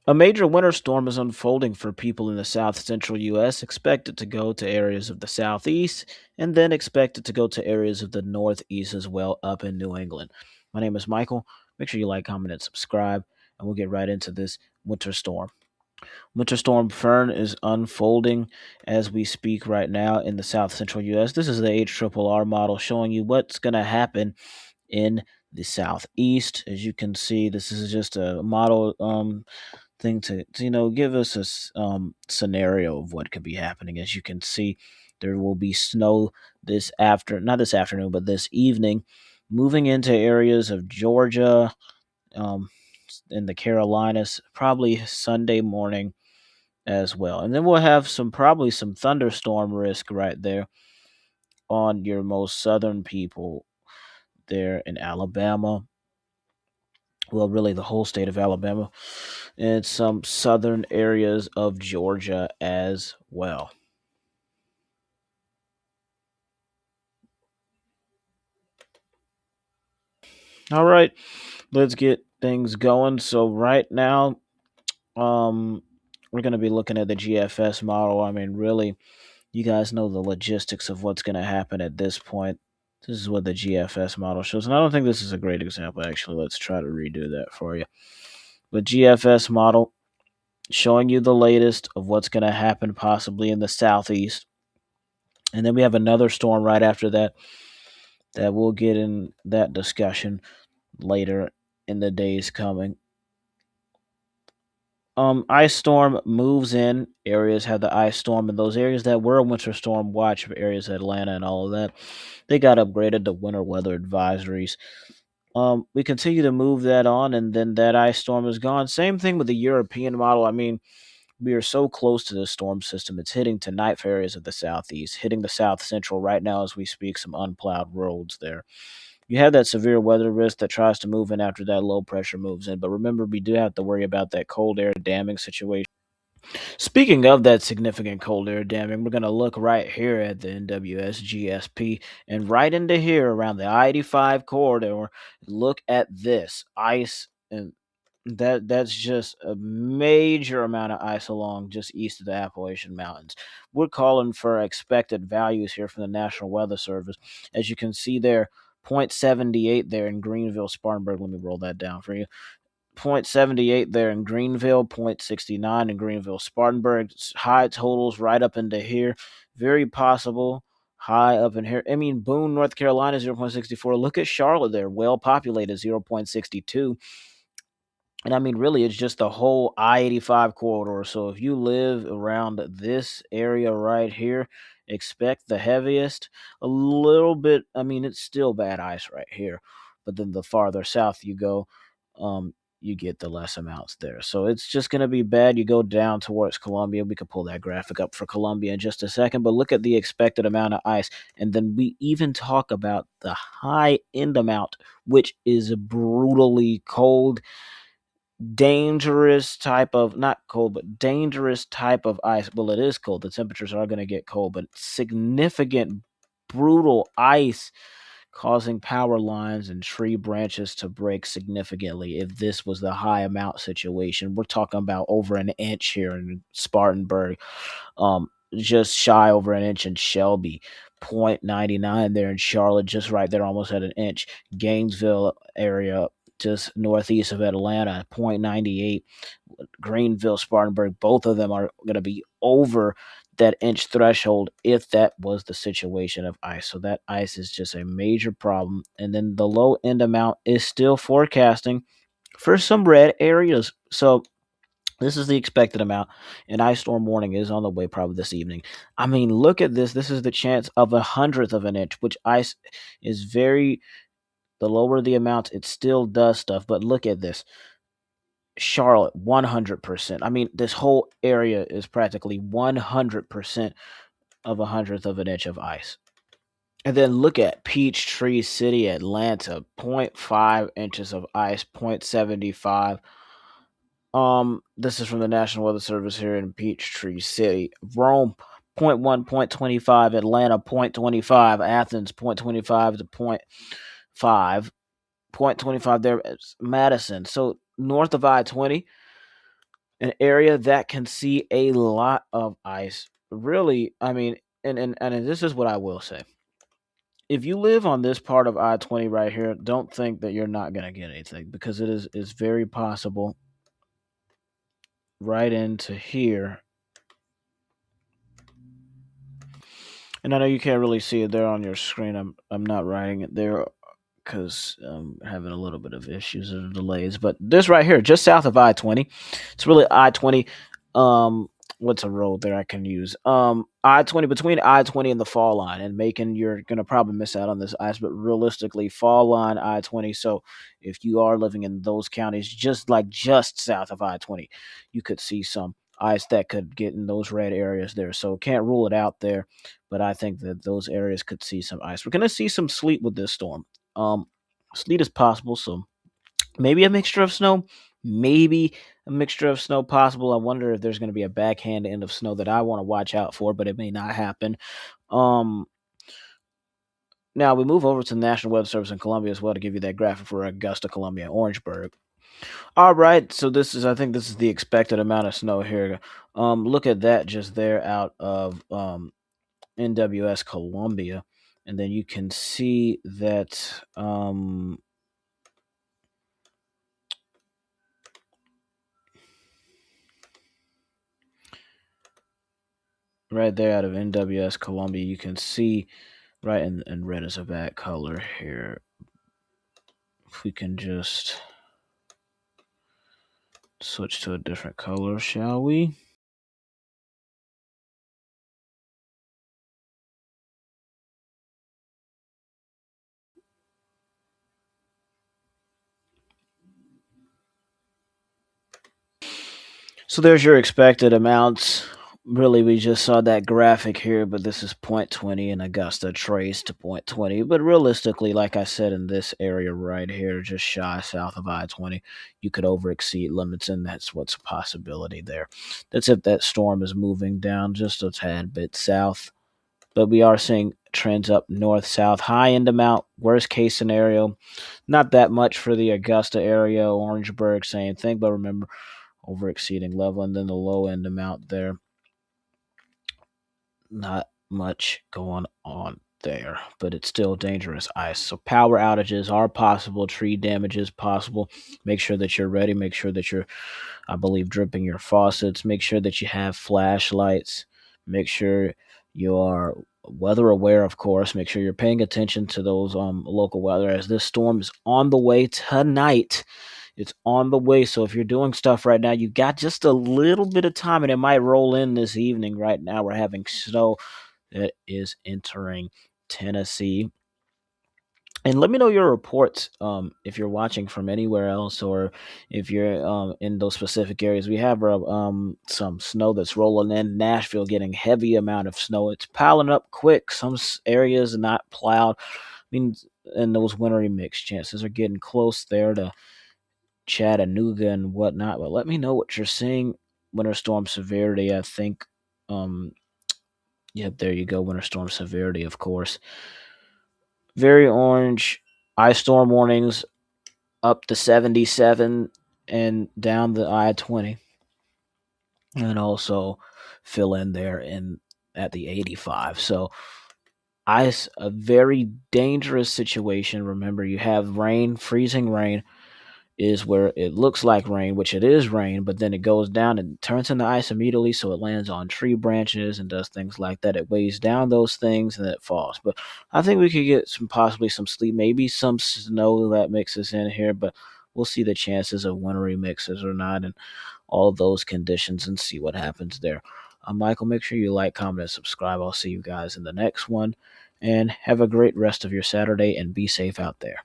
A major winter storm is unfolding for people in the south central U.S., expected to go to areas of the southeast, and then expected to go to areas of the northeast as well, up in New England. My name is Michael. Make sure you like, comment, and subscribe, and we'll get right into this winter storm. Winter Storm Fern is unfolding as we speak right now in the south central U.S. This is the HRRR model showing you what's going to happen in the southeast. As you can see, this is just a model thing to give us a scenario of what could be happening. As you can see, there will be snow not this afternoon, but this evening, moving into areas of Georgia, um, in the Carolinas, probably Sunday morning as well. And then we'll have probably some thunderstorm risk right there on your most southern people there in Alabama. Well, really the whole state of Alabama and some southern areas of Georgia as well. All right, let's get things going. So right now, um, we're going to be looking at the GFS model. I mean, really, you guys know the logistics of what's going to happen at this point. This is what the GFS model shows. And I don't think this is a great example, actually. Let's try to redo that for you. But GFS model showing you the latest of what's going to happen possibly in the southeast. And then we have another storm right after that we'll get in that discussion later in the days coming. Ice storm moves in. Areas have the ice storm, and those areas that were winter storm watch, areas of Atlanta and all of that, they got upgraded to winter weather advisories. We continue to move that on, and then that ice storm is gone. Same thing with the European model. I mean, we are so close to this storm system. It's hitting tonight for areas of the southeast, hitting the south central right now as we speak. Some unplowed roads there. You have that severe weather risk that tries to move in after that low pressure moves in. But remember, we do have to worry about that cold air damming situation. Speaking of that significant cold air damming, we're going to look right here at the NWS GSP and right into here around the I-85 corridor. Look at this ice, and that's just a major amount of ice along just east of the Appalachian Mountains. We're calling for expected values here from the National Weather Service. As you can see there, 0.78 there in Greenville, Spartanburg. Let me roll that down for you. 0.78 there in Greenville, 0.69 in Greenville, Spartanburg. High totals right up into here. Very possible high up in here. I mean, Boone, North Carolina, 0.64. Look at Charlotte there, well populated, 0.62. And I mean, really, it's just the whole I-85 corridor. So if you live around this area right here, expect the heaviest. A little bit, I mean, it's still bad ice right here. But then the farther south you go, you get the less amounts there. So it's just going to be bad. You go down towards Columbia. We could pull that graphic up for Columbia in just a second. But look at the expected amount of ice. And then we even talk about the high end amount, which is brutally cold, dangerous type of, not cold, but dangerous type of ice. Well, it is cold. The temperatures are going to get cold, but significant, brutal ice causing power lines and tree branches to break significantly. If this was the high amount situation, we're talking about over an inch here in Spartanburg, just shy over an inch in Shelby. 0.99 there in Charlotte, just right there, almost at an inch. Gainesville area, just northeast of Atlanta, 0.98. Greenville, Spartanburg, both of them are going to be over that inch threshold if that was the situation of ice. So that ice is just a major problem. And then the low end amount is still forecasting for some red areas. So this is the expected amount, and ice storm warning is on the way probably this evening. I mean, look at this. This is the chance of 1/100th of an inch, which ice is very, the lower the amount, it still does stuff. But look at this. Charlotte, 100%. I mean, this whole area is practically 100% of 1/100th of an inch of ice. And then look at Peachtree City, Atlanta, zero point 0.5 inches of ice, 0.75. This is from the National Weather Service here in Peachtree City. Rome, zero point 0.1, 0.25. Atlanta, 0.25. Athens, 0.25 to 0.5. 0.25 there. Madison. So north of I-20, an area that can see a lot of ice. Really, I mean, and this is what I will say. If you live on this part of I-20 right here, don't think that you're not going to get anything, because it is very possible right into here. And I know you can't really see it there on your screen. I'm not writing it there because I'm having a little bit of issues and delays. But this right here, just south of I-20, it's really I-20. Um, what's a road there I can use? I-20, between I-20 and the fall line, and Macon, you're gonna probably miss out on this ice. But realistically, fall line I-20. So if you are living in those counties, just south of I-20, you could see some ice that could get in those red areas there. So can't rule it out there, but I think that those areas could see some ice. We're gonna see some sleet with this storm. Um, Sleet is possible, so maybe a mixture of snow, maybe a mixture of snow possible. I wonder if there's going to be a backhand end of snow that I want to watch out for, but it may not happen. Um, Now we move over to the National Weather Service in Columbia as well to give you that graphic for Augusta, Columbia, Orangeburg. All right, so I think this is the expected amount of snow here. Look at that just there out of NWS Columbia, and then you can see that right there out of NWS Columbia, you can see right, and red is a bad color here. If we can just switch to a different color, shall we? So there's your expected amounts. Really, we just saw that graphic here, but this is point 20 and Augusta traced to point 20. But realistically, like I said, in this area right here, just shy south of I-20, you could over exceed limits, and that's what's a possibility there. That's if that storm is moving down just a tad bit south. But we are seeing trends up north south. High end amount, worst case scenario, not that much for the Augusta area. Orangeburg, same thing, but remember, over exceeding level. And then the low end amount there, not much going on there, but it's still dangerous ice. So power outages are possible, tree damage is possible. Make sure that you're ready. Make sure that you're, I believe, dripping your faucets. Make sure that you have flashlights. Make sure you are weather aware, of course. Make sure you're paying attention to those local weather, as this storm is on the way tonight. It's on the way. So if you're doing stuff right now, you got just a little bit of time, and it might roll in this evening. Right now, we're having snow that is entering Tennessee. And let me know your reports, if you're watching from anywhere else, or if you're in those specific areas. We have some snow that's rolling in. Nashville getting heavy amount of snow. It's piling up quick. Some areas not plowed. I mean, and those wintry mix chances are getting close there to Chattanooga and whatnot. But let me know what you're seeing. Winter storm severity, I think. Um, yep, there you go. Winter storm severity, of course. Very orange. Ice storm warnings up to 77 and down the I-20, and also fill in there in at the 85. So ice, a very dangerous situation. Remember, you have rain, freezing rain is where it looks like rain, which it is rain, but then it goes down and turns into ice immediately, so it lands on tree branches and does things like that. It weighs down those things and then it falls. But I think we could get possibly some sleet, maybe some snow that mixes in here, but we'll see the chances of wintry mixes or not, and all of those conditions, and see what happens there. I'm Michael. Make sure you like, comment, and subscribe. I'll see you guys in the next one, and have a great rest of your Saturday, and be safe out there.